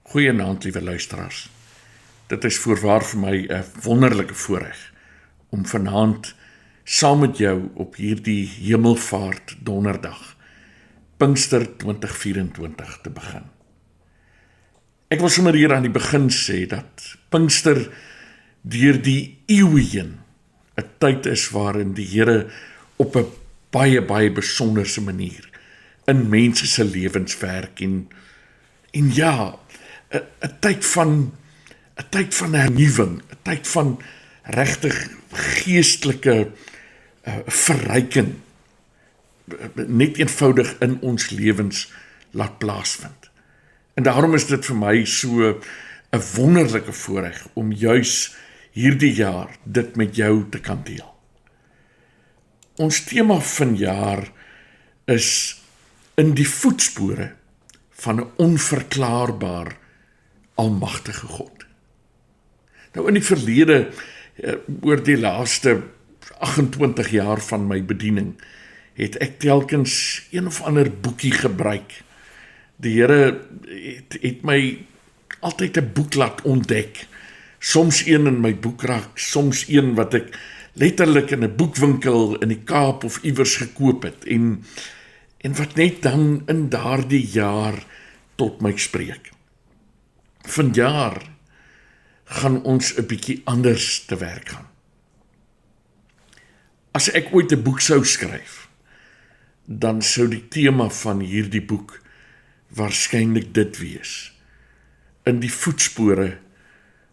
Goeienaand, liewe luisteraars. Dit is voorwaar vir my 'n wonderlike voorreg om vanaand saam met jou op hierdie Hemelvaart Donderdag, Pinkster 2024 te begin. Ek wil sommer hier aan die begin sê dat Pinkster deur die eeue heen 'n tyd is waarin die Here op 'n baie besonderse manier in mense se lewens werk en ja, 'n tyd van hernuwing, 'n tyd van regtig geestelike verryking, net eenvoudig in ons lewens laat plaasvind. En daarom is dit vir my so 'n wonderlike voorreg om juis hierdie jaar dit met jou te kan deel. Ons tema vanjaar is in die voetspore van 'n onverklaarbaar almagtige God. Nou in die verlede, oor die laaste 28 jaar van my bediening, het ek telkens een of ander boekie gebruik. Die Here het my altyd 'n boek laat ontdek. Soms een in my boekrak, soms een wat ek letterlik in 'n boekwinkel in die Kaap of iewers gekoop het en wat net dan in daardie jaar tot my spreek. Vanjaar gaan ons 'n bietjie anders te werk gaan. As ek ooit 'n boek sou skryf, dan sou die tema van hierdie boek waarskynlik dit wees: in die voetspore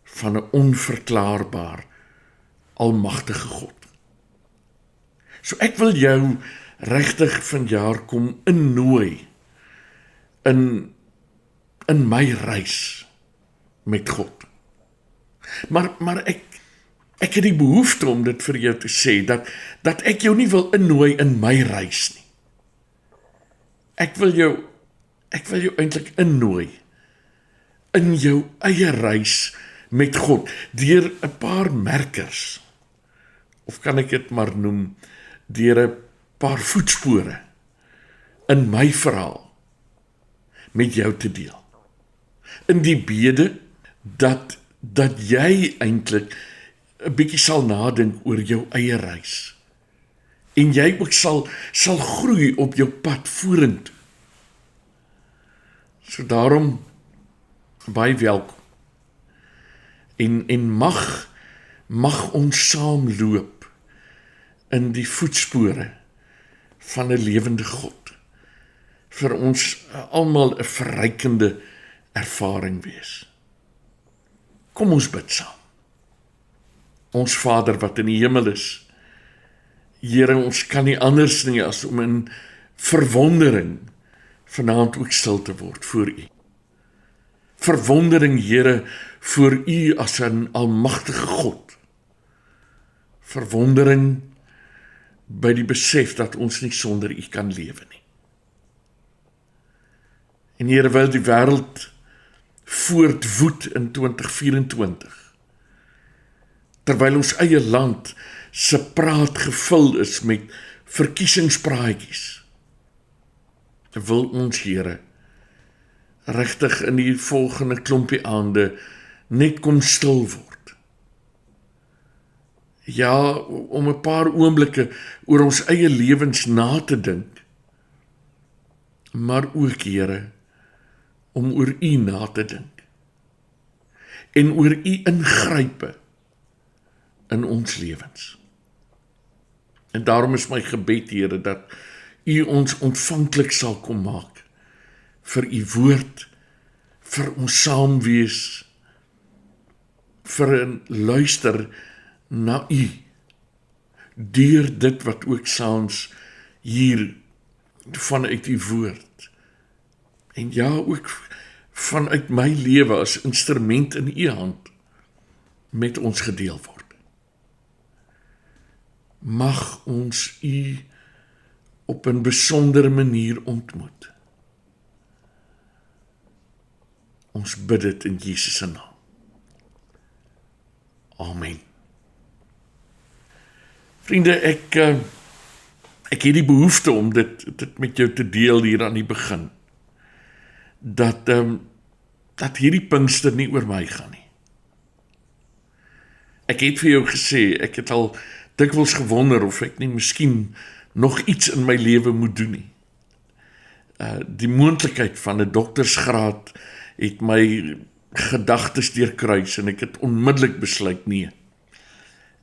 van 'n onverklaarbaar almagtige God. So ek wil jou regtig vanjaar kom innooi in my reis met God. Maar ek het die behoefte om dit vir jou te sê, dat ek jou nie wil innooi in my reis nie. Ek wil jou eintlik innooi in jou eie reis met God, deur 'n paar merkers, of kan ek dit maar noem, deur 'n paar voetspore in my verhaal met jou te deel. In die bede dat jy eintlik 'n bietjie sal nadink oor jou eie reis. En jy ook sal groei op jou pad vorentoe. So daarom baie welkom. En mag ons saam loop in die voetspore van 'n lewende God. Vir ons almal 'n verrykende ervaring wees. Kom ons bid saam. Ons Vader wat in die hemel is, Here, ons kan nie anders nie as om in verwondering vanaand ook stil te word voor U. Verwondering, Here, voor U as 'n almagtige God. Verwondering by die besef dat ons nie sonder U kan lewe nie. En Here, wil die wêreld voortwoed in 2024, terwyl ons eie land se praat gevul is met verkiesingspraatjies, wil ons, Here, regtig in die volgende klompie aande net kom stil word. Ja, om 'n paar oomblikke oor ons eie lewens na te dink, maar ook, Here, om oor U na te dink en oor U ingrype in ons lewens. En daarom is my gebed, Here, dat U ons ontvanklik sal kom maak vir U woord, vir ons saamwees, vir 'n luister na U, deur dit wat ook saans hier vanuit U woord, en ja, ook vanuit my lewe as instrument in U hand, met ons gedeel word. Mag ons U op 'n besondere manier ontmoet. Ons bid dit in Jesus se naam. Amen. Vriende, ek het die behoefte om dit met jou te deel hier aan die begin. Dat dat hierdie Pinkster nie oor my gaan nie. Ek het vir jou gesê, ek het al dikwels gewonder of ek nie miskien nog iets in my lewe moet doen nie. Die moontlikheid van 'n doktersgraad het my gedagtes deurkruis en ek het onmiddellik besluit nee.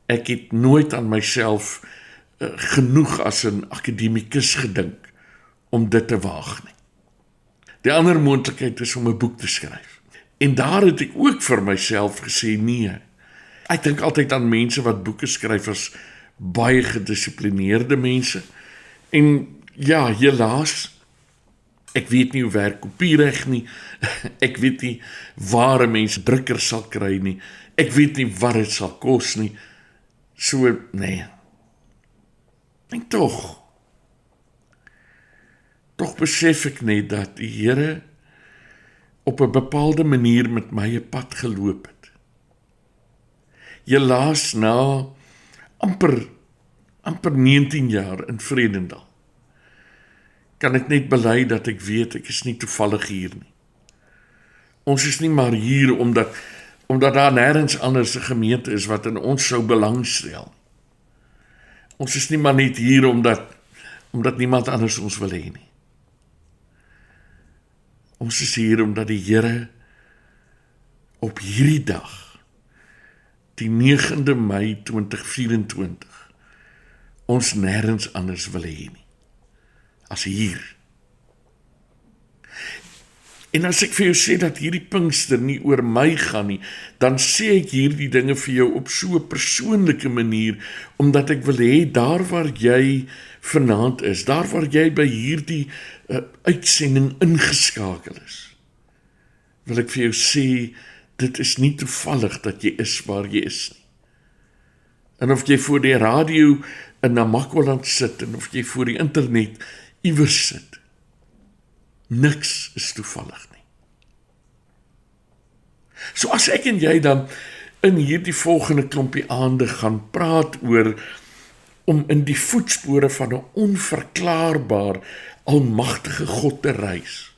Ek het nooit aan myself genoeg as 'n akademikus gedink om dit te waag nie. Die ander moontlikheid is om 'n boek te skryf. En daar het ek ook vir myself gesê nee. Ek dink altyd aan mense wat boeke skryf as baie gedissiplineerde mense. En ja, helaas, ek weet nie hoe werk kopiereg nie, ek weet nie waar 'n mens drukker sal kry nie, ek weet nie wat dit sal kos nie, so, nee. En tog besef ek net dat die Here op 'n bepaalde manier met my 'n pad geloop het. Helaas na amper 19 jaar in Vredendal, kan ek net bely dat ek weet ek is nie toevallig hier nie. Ons is nie maar hier omdat daar nêrens anders 'n gemeente is wat in ons sou belangstel. Ons is nie maar net hier omdat niemand anders ons wil hê nie. Ons is hier omdat die Here op hierdie dag, die 9de Mei 2024, ons nêrens anders wil hê nie, as hier. En as ek vir jou sê dat hierdie Pinkster nie oor my gaan nie, dan sê ek hierdie dinge vir jou op so 'n persoonlike manier, omdat ek wil hê, daar waar jy vanaand is, daar waar jy by hierdie uitsending ingeskakel is, wil ek vir jou sê, dit is nie toevallig dat jy is waar jy is nie. En of jy voor die radio in Namakwaland sit, en of jy voor die internet iewers sit, niks is toevallig nie. So as ek en jy dan in hierdie volgende klompie aande gaan praat oor om in die voetspore van 'n onverklaarbaar, almagtige God te reis,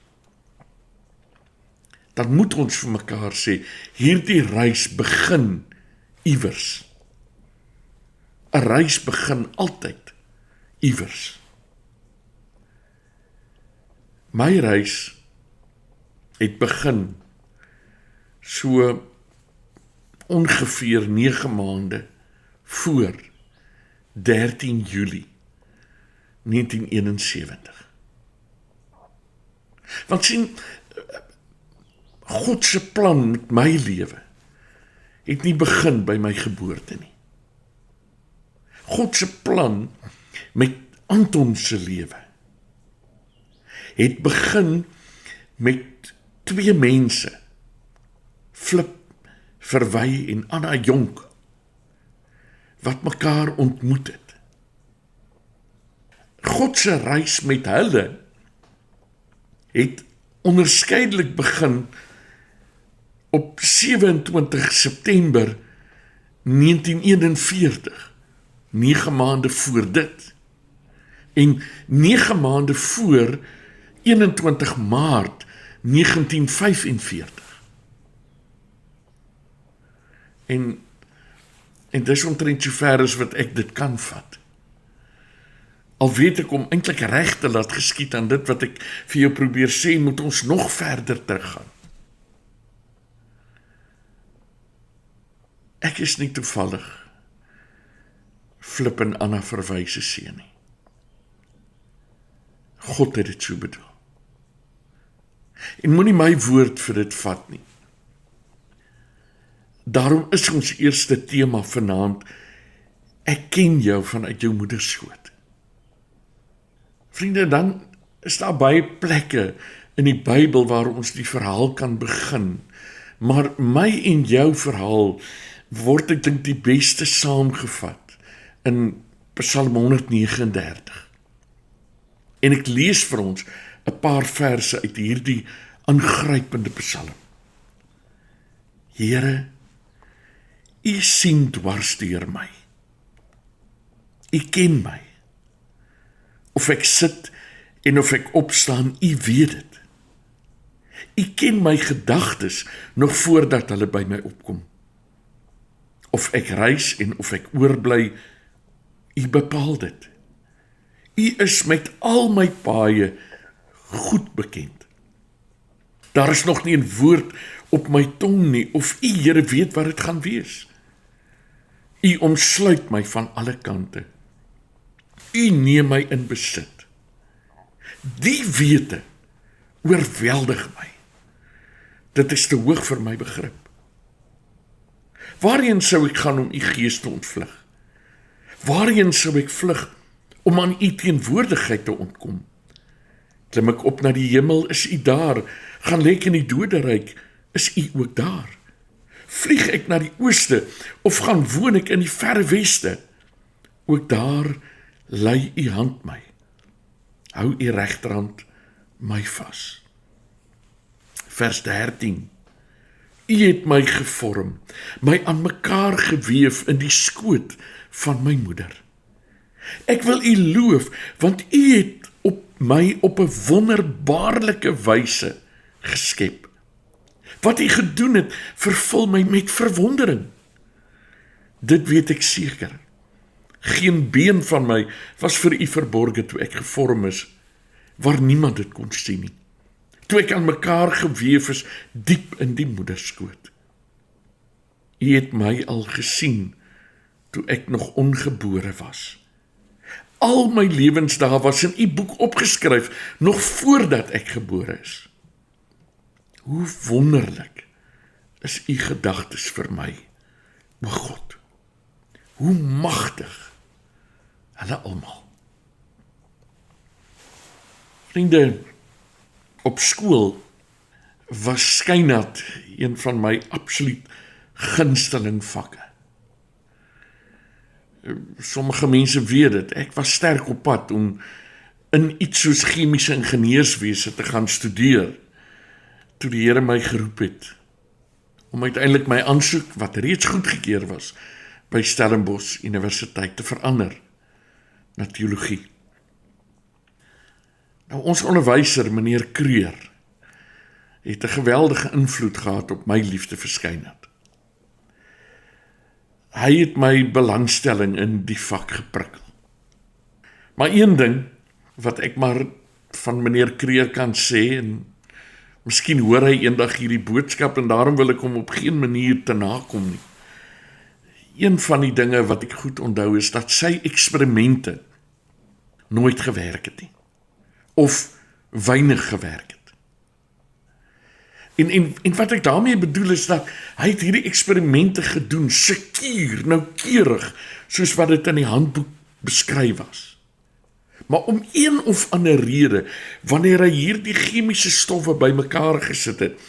dan moet ons vir mekaar sê, hierdie reis begin iewers. 'n Reis begin altyd iewers. My reis het begin so ongeveer 9 maande voor 13 Julie 1971. Want sien, God se plan met my lewe het nie begin by my geboorte nie. God se plan met Anton se lewe het begin met 2 mense, Flip Verwy en Anna Jonk, wat mekaar ontmoet het. God se reis met hulle het onderskeidelik begin op 27 September 1941, 9 maande voor dit, en 9 maande voor 21 Maart 1945. En dis omtrent so ver as wat ek dit kan vat. Al weet ek om eintlik reg te laat geskied aan dit wat ek vir jou probeer sê, moet ons nog verder teruggaan. Ek is nie toevallig Flip en Anna Verwy se seun nie. God het dit so bedoel. En moenie my woord vir dit vat nie. Daarom is ons eerste tema vanaand, ek ken jou vanuit jou moederskoot. Vriende, dan is daar baie plekke in die Bybel waar ons die verhaal kan begin, maar my en jou verhaal word ek dink die beste saamgevat in Psalm 139. En ek lees vir ons 'n paar verse uit hierdie aangrypende psalm. Here, U sien dwars deur my. U ken my. Of ek sit en of ek opstaan, U weet dit. U ken my gedagtes nog voordat hulle by my opkom. Of ek reis en of ek oorbly, U bepaal dit. U is met al my paaie goed bekend. Daar is nog nie 'n woord op my tong nie, of U, Here, weet wat dit gaan wees. U omsluit my van alle kante. U neem my in besit. Die wete oorweldig my. Dit is te hoog vir my begrip. Waarheen sou ek gaan om U gees te ontvlug? Waarheen sou ek vlug om aan U teenwoordigheid te ontkom? Klim ek op na die hemel, is U daar? Gaan lê ek in die doderyk, is U ook daar? Vlieg ek na die ooste, of gaan woon ek in die verre weste? Ook daar lei U hand my. Hou U regterhand my vas. Vers 13. U het my gevorm, my aan mekaar geweef in die skoot van my moeder. Ek wil U loof, want U het my op 'n wonderbaarlike wyse geskep. Wat U gedoen het, vervul my met verwondering. Dit weet ek seker. Geen been van my was vir U verborge toe ek gevorm is, waar niemand dit kon sien nie. Toe ek aan mekaar geweef is, diep in die moederskoot. U het my al gesien, toe ek nog ongebore was. Al my lewensdae was in U boek opgeskryf, nog voordat ek gebore is. Hoe wonderlik is U gedagtes vir my, o God. Hoe magtig hulle almal. Vriende, op skool was skynat een van my absoluut gunsteling vakke. Sommige mense weet dit, ek was sterk op pad om in iets soos chemiese ingenieurswese te gaan studeer, toe die Here my geroep het, om uiteindelik my aansoek, wat reeds goedgekeur was, by Stellenbosch Universiteit te verander, na teologie. Nou, ons onderwyser, meneer Kreur, het 'n geweldige invloed gehad op my liefde vir skynat. Hy het my belangstelling in die vak geprikkel. Maar een ding, wat ek maar van meneer Kreur kan sê, en miskien hoor hy eendag hierdie boodskap, en daarom wil ek hom op geen manier te nakom nie. Een van die dinge wat ek goed onthou is, dat sy eksperimente nooit gewerk het nie, of weinig gewerk het. En wat ek daarmee bedoel is dat hy het hierdie eksperimente gedoen, sekuur, noukeurig, soos wat dit in die handboek beskryf was. Maar om een of ander rede, wanneer hy hierdie chemiese stowwe bymekaar gesit het,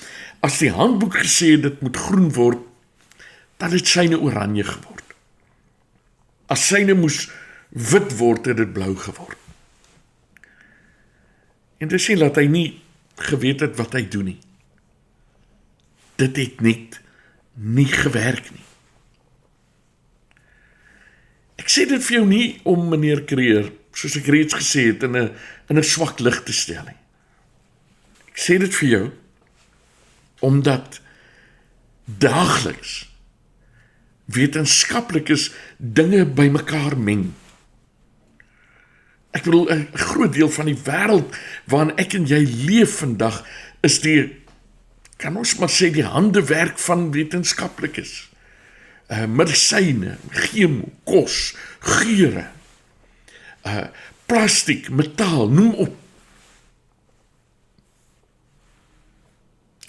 as die handboek gesê het dit moet groen word, dan het syne oranje geword. As syne moes wit word, het dit blou geword. En dit sê dat hy nie geweet het wat hy doen nie. Dit het net nie gewerk nie. Ek sê dit vir jou nie om meneer Kreur, soos ek reeds gesê het, in 'n swak lig te stel nie. Ek sê dit vir jou, omdat daagliks wetenskaplikes dinge bymekaar meng. Ek bedoel, 'n groot deel van die wêreld waarin ek en jy leef vandag, is kan ons maar sê, die handewerk van wetenskaplikes. Medisyne, chemo, kos, geure, plastiek, metaal, noem op.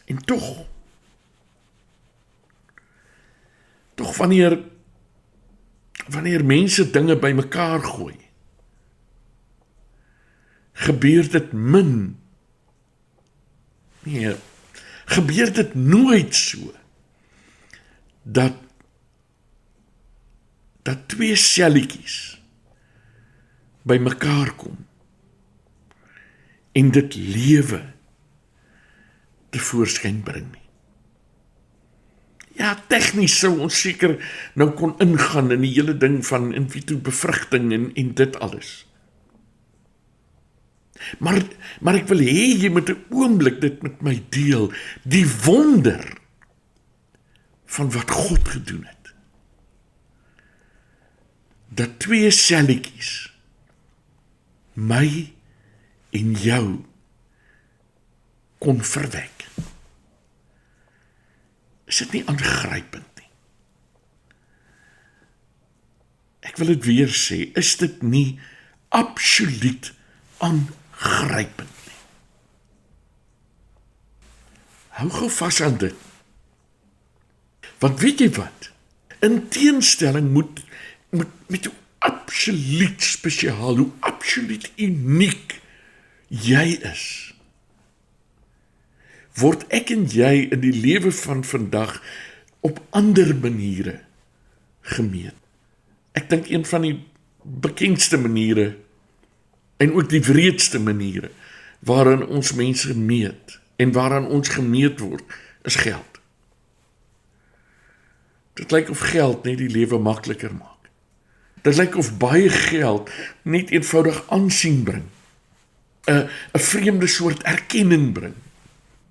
En tog wanneer mense dinge bymekaar gooi, gebeur dit min. Nee, gebeur dit nooit so, dat twee selletjies bymekaar kom, en dit lewe tevoorskyn bring nie. Ja, tegnies sou ons seker nou kon ingaan in die hele ding van in vitro bevrugting en dit alles. Maar ek wil hê jy moet 'n oomblik dit met my deel, die wonder van wat God gedoen het. Dat twee selletjies, my en jou, kon verwek. Is dit nie aangrypend nie? Ek wil dit weer sê, is dit nie absoluut aangrypend nie? Hou gou vas aan dit. Want weet jy wat? In teenstelling moet hoe absoluut spesiaal, hoe absoluut uniek jy is, word ek en jy in die lewe van vandag op ander maniere gemeet. Ek dink een van die bekendste maniere en ook die wreedste maniere waarin ons mense meet en waaraan ons gemeet word, is geld. Dit lyk of geld net die lewe makliker maak. Dit lyk of baie geld net eenvoudig aansien bring. 'n vreemde soort erkenning bring.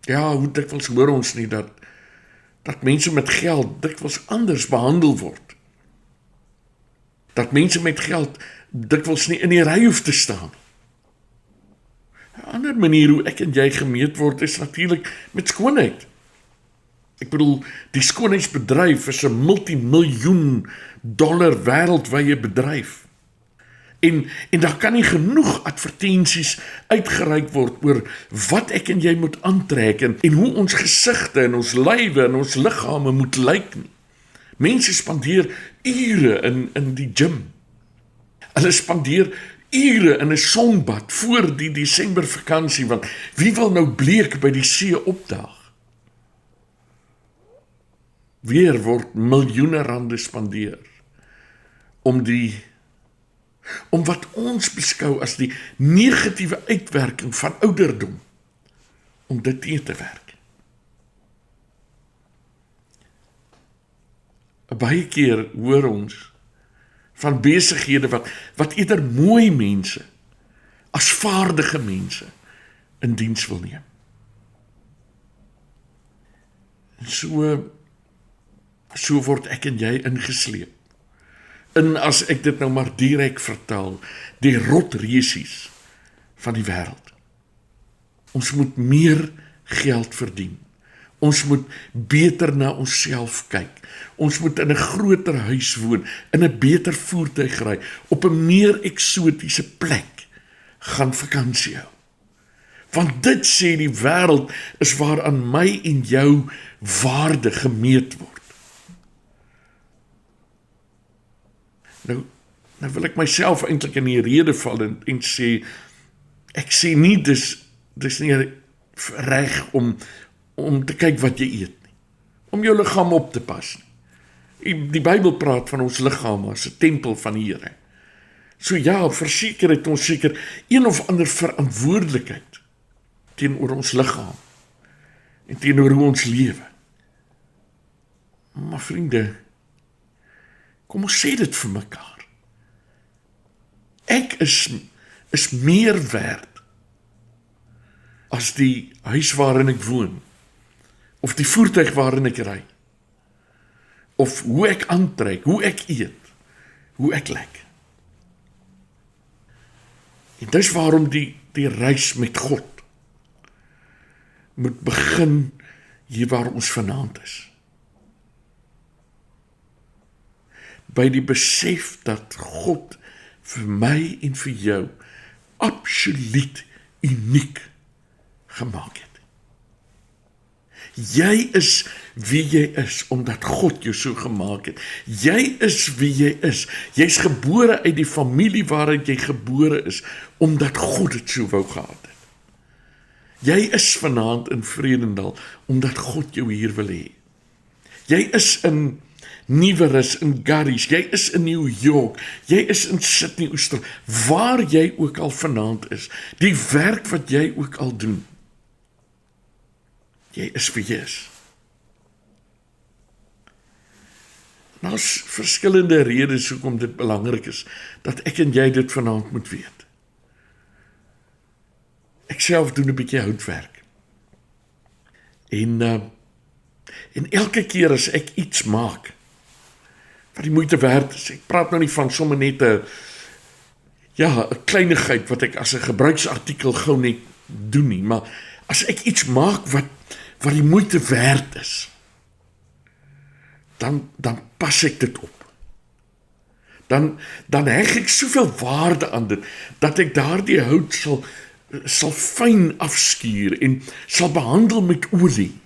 Ja, hoe dikwels hoor ons nie dat mense met geld dikwels anders behandel word. Dat mense met geld dikwels nie in die ry hoef te staan. 'n Ander manier hoe ek en jy gemeet word is natuurlik met skoonheid. Ek bedoel, die skoonheidsbedryf is 'n multimiljoen dollar wêreldwye bedryf. En daar kan nie genoeg advertensies uitgereik word oor wat ek en jy moet aantrek en hoe ons gesigte en ons lywe en ons liggame moet lyk nie. Mense spandeer ure in die gym. Hulle spandeer ure in 'n sonbad voor die Desember vakansie, want wie wil nou bleek by die see opdaag? Weer word miljoene rande spandeer om wat ons beskou as die negatiewe uitwerking van ouderdom, om dit te werk. Baie keer hoor ons van besighede wat eerder mooi mense as vaardige mense in diens wil neem. En so word ek en jy ingesleep. En as ek dit nou maar direk vertel, die rotresies van die wêreld. Ons moet meer geld verdien. Ons moet beter na onsself kyk. Ons moet in 'n groter huis woon, in 'n beter voertuig ry, op 'n meer eksotiese plek gaan vakansie hou. Want dit sê die wêreld is waaraan my en jou waarde gemeet word. Nou wil ek myself eintlik in die rede val en sê, ek sê nie dis nie reg om te kyk wat jy eet nie, om jou liggaam op te pas nie. Die Bybel praat van ons liggaam as 'n tempel van die Here. So ja, verseker het ons seker een of ander verantwoordelikheid teenoor ons liggaam en teenoor hoe ons lewe. Maar vriende, kom ons sê dit vir mekaar. Ek is meer werd as die huis waarin ek woon, of die voertuig waarin ek ry, of hoe ek aantrek, hoe ek eet, hoe ek lyk. En dis waarom die reis met God moet begin hier waar ons vanaand is. By die besef dat God vir my en vir jou absoluut uniek gemaak het. Jy is wie jy is, omdat God jou so gemaak het. Jy is wie jy is. Jy's gebore uit die familie waaruit jy gebore is, omdat God dit so wou gehad het. Jy is vanaand in Vredendal, omdat God jou hier wil hê. Jy is in Nieuwerus, in Garries, jy is in New York, jy is in Sydney, Australië, waar jy ook al vanaand is, die werk wat jy ook al doen, jy is wie jy is. En daar's verskillende redes hoekom dit belangrik is, dat ek en jy dit vanaand moet weet. Ek self doen 'n bietjie houtwerk. En elke keer as ek iets maak wat die moeite werd is, ek praat nou nie van sommer net 'n kleinigheid wat ek as 'n gebruiksartikel gou net doen nie, maar as ek iets maak wat die moeite werd is, dan pas ek dit op. Dan heg ek soveel waarde aan dit, dat ek daardie hout sal fyn afskuur en sal behandel met olie.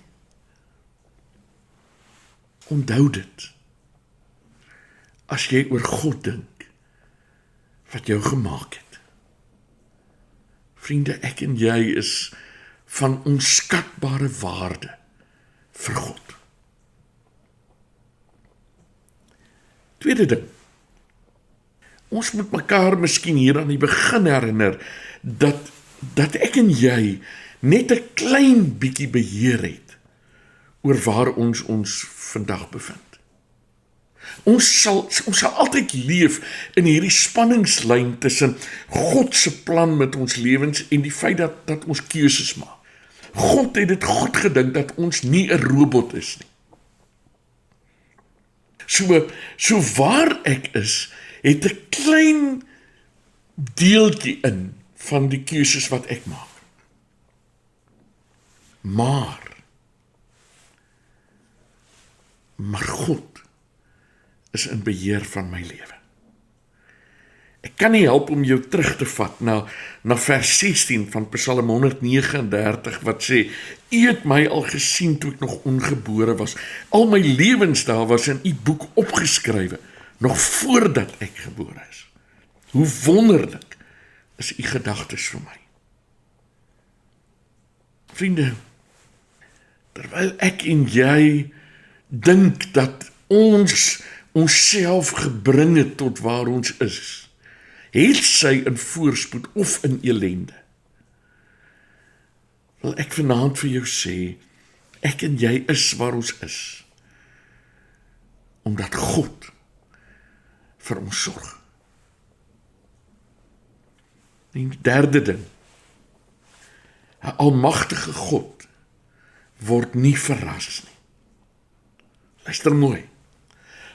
Onthou dit, as jy oor God dink, wat jou gemaak het. Vriende, ek en jy is van onskatbare waarde vir God. Tweede ding, ons moet mekaar miskien hier aan die begin herinner, dat ek en jy net 'n klein bietjie beheer het oor waar ons vandag bevind. Ons sal altyd leef in hierdie spanningslyn tussen God se plan met ons lewens en die feit dat ons keuses maak. God het dit goed gedink dat ons nie 'n robot is nie. So waar ek is, het 'n klein deeltjie in van die keuses wat ek maak. Maar God is in beheer van my lewe. Ek kan nie help om jou terug te vat na vers 16 van Psalm 139 wat sê, U het my al gesien toe ek nog ongebore was. Al my lewensdae was in U boek opgeskrywe, nog voordat ek gebore is. Hoe wonderlik is U gedagtes vir my. Vriende, terwyl ek en jy dink dat ons onsself gebring het tot waar ons is, het sy in voorspoed of in elende. Wil ek vanaand vir jou sê, ek en jy is waar ons is, omdat God vir ons sorg. En die derde ding, 'n almagtige God word nie verras nie. Luister mooi.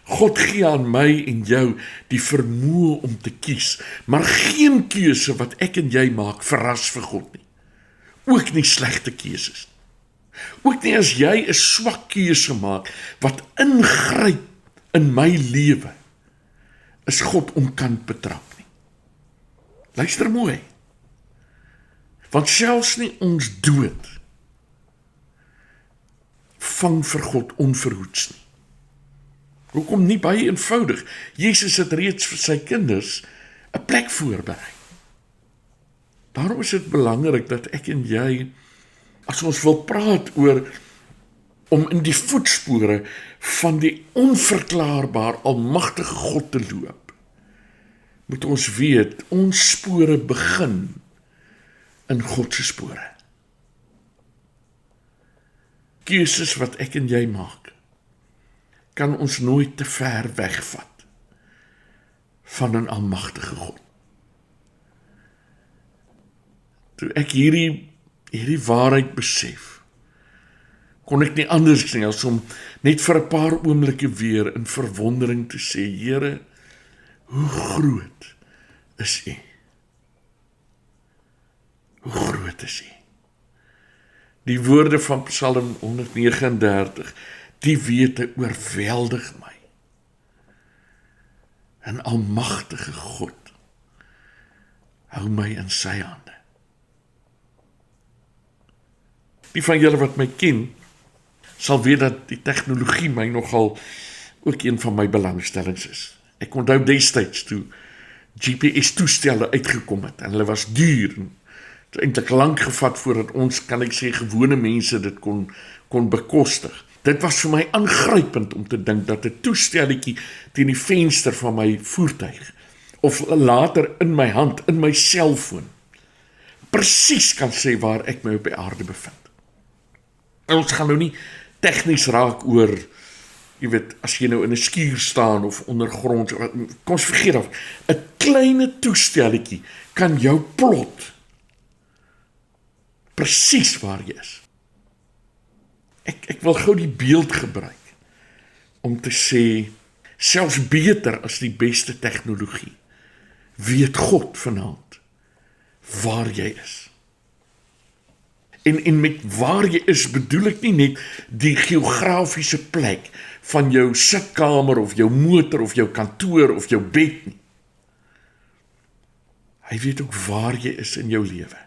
God gee aan my en jou die vermoë om te kies, maar geen keuse wat ek en jy maak verras vir God nie. Ook nie slegte keuses. Ook nie as jy 'n swak keuse maak wat ingryp in my lewe, is God onkant betrap nie. Luister mooi. Want selfs nie ons dood vang vir God onverhoeds nie. Hoekom nie? Baie eenvoudig. Jesus het reeds vir sy kinders 'n plek voorberei. Daarom is dit belangrik dat ek en jy, as ons wil praat oor om in die voetspore van die onverklaarbaar almagtige God te loop, moet ons weet, ons spore begin in God se spore. Keuses wat ek en jy maak, kan ons nooit te ver wegvat van 'n almagtige God. Toe ek hierdie waarheid besef, kon ek nie anders nie as om net vir 'n paar oomblikke weer in verwondering te sê, Here, hoe groot is U? Hoe groot is U? Die woorde van Psalm 139, die wete oorweldig my. 'n almagtige God hou my in sy hande. Die van julle wat my ken, sal weet dat die tegnologie my nogal ook een van my belangstellings is. Ek onthou destyds toe GPS-toestelle uitgekom het, en hulle was duur, en het eintlik lank gevat voordat ons, kan ek sê, gewone mense dit kon bekostig. Dit was vir my aangrypend om te dink dat 'n toestelletjie teen die venster van my voertuig, of later in my hand, in my selfoon, presies kan sê waar ek my op die aarde bevind. En ons gaan nou nie tegnies raak oor, jy weet, as jy nou in 'n skuur staan of ondergrond, kom ons vergeet af, 'n kleine toestelletjie kan jou plot presies waar jy is. Ek wil gou die beeld gebruik om te sê, selfs beter as die beste tegnologie, weet God vanaand waar jy is. En met waar jy is bedoel ek nie net die geografiese plek van jou sitkamer of jou motor of jou kantoor of jou bed nie. Hy weet ook waar jy is in jou lewe.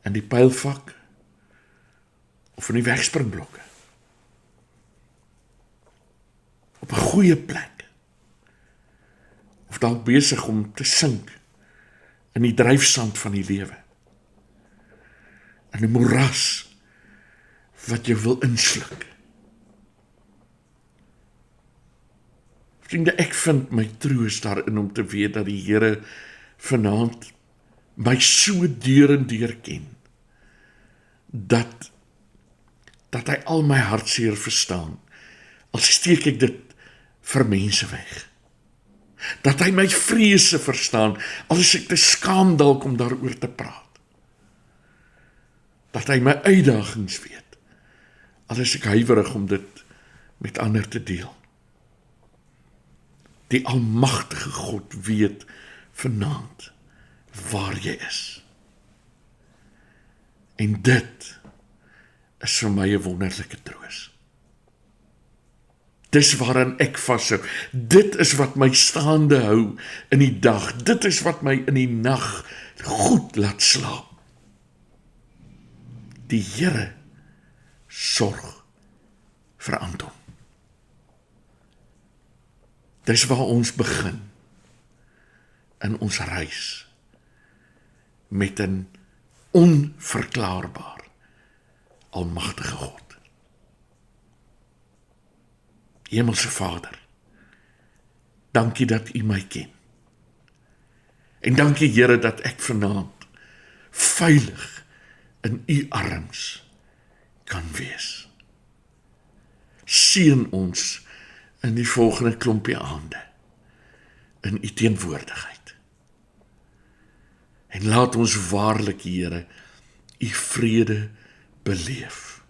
In die pylvak of in die wegspringblokke. Op 'n goeie plek. Of dalk besig om te sink in die dryfsand van die lewe. In 'n moeras wat jou wil insluk. Vriende, ek vind my troos daarin om te weet dat die Here vanaand my so deur en deur ken, dat hy al my hartseer verstaan, al steek ek dit vir mense weg. Dat hy my vrese verstaan, al is ek te skaam dalk om daaroor te praat. Dat hy my uitdagings weet, al is ek huiwerig om dit met ander te deel. Die almagtige God weet vanaand waar jy is. En dit is vir my 'n wonderlike troos. Dis waaraan ek vashou. Dit is wat my staande hou in die dag. Dit is wat my in die nag goed laat slaap. Die Here sorg vir Anton. Dis waar ons begin in ons reis met 'n onverklaarbaar almagtige God. Hemelse Vader, dankie dat U my ken. En dankie Here dat ek vanaand veilig in U arms kan wees. Seën ons in die volgende klompie aande in U teenwoordigheid. En laat ons waarlik, Here, U vrede beleef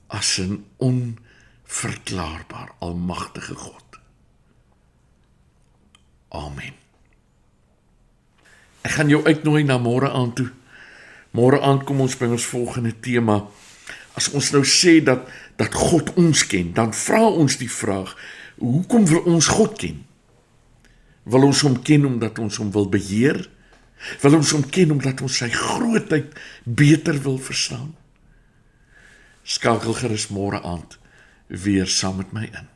as 'n onverklaarbaar almagtige God. Amen. Ek gaan jou uitnooi na môre aand toe. Môre aand kom ons by ons volgende tema. As ons nou sê dat God ons ken, dan vra ons die vraag, hoekom wil ons God ken? Wil ons hom ken omdat ons hom wil beheer? Wil ons hom ken omdat ons sy grootheid beter wil verstaan? Skakel gerus môre aand weer saam met my in.